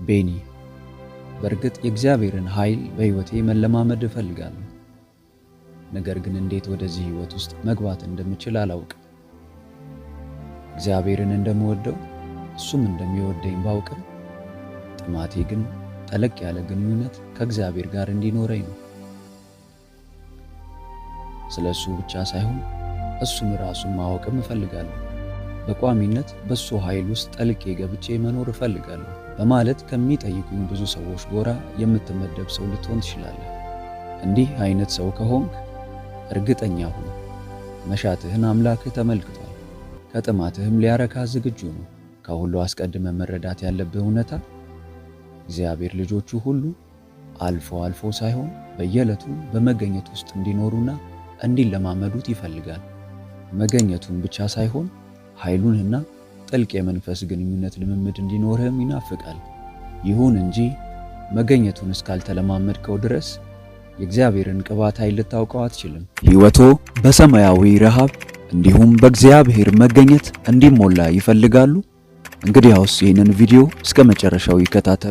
ቤኒ በእርግጥ የእግዚአብሔርን ኃይል በሕይወቴ መለማመድ እፈልጋለሁ። ነገር ግን እንዴት ወደዚህ ሕይወት ውስጥ መግባት እንደምችል አላውቅም። እግዚአብሔርን እንደምወደው እሱም እንደሚወደኝ ባውቅም ጥማቴ ግን ጠለቅ ያለ ግንኙነት ከእግዚአብሔር ጋር እንዲኖረኝ ነው። ስለሱ ብቻ ሳይሆን እሱን ራሱን ማወቅም እፈልጋለሁ። በቋሚነት በሱ ኃይል ውስጥ ጠልቄ ገብቼ መኖር እፈልጋለሁ በማለት ከሚጠይቁኝ ብዙ ሰዎች ጎራ የምትመደብ ሰው ልትሆን ትችላለህ። እንዲህ አይነት ሰው ከሆንክ እርግጠኛ ሁን፣ መሻትህን አምላክህ ተመልክቷል፣ ከጥማትህም ሊያረካ ዝግጁ ነው። ከሁሉ አስቀድመ መረዳት ያለብህ እውነታ እግዚአብሔር ልጆቹ ሁሉ አልፎ አልፎ ሳይሆን በየዕለቱ በመገኘት ውስጥ እንዲኖሩና እንዲለማመዱት ይፈልጋል። መገኘቱን ብቻ ሳይሆን ኃይሉንና ጥልቅ የመንፈስ ግንኙነት ልምምድ እንዲኖርህም ይናፍቃል። ይሁን እንጂ መገኘቱን እስካልተለማመድከው ድረስ የእግዚአብሔርን ቅባት ኃይል ልታውቀው አትችልም። ሕይወቶ በሰማያዊ ረሃብ እንዲሁም በእግዚአብሔር መገኘት እንዲሞላ ይፈልጋሉ? እንግዲያውስ ይህንን ቪዲዮ እስከ መጨረሻው ይከታተሉ።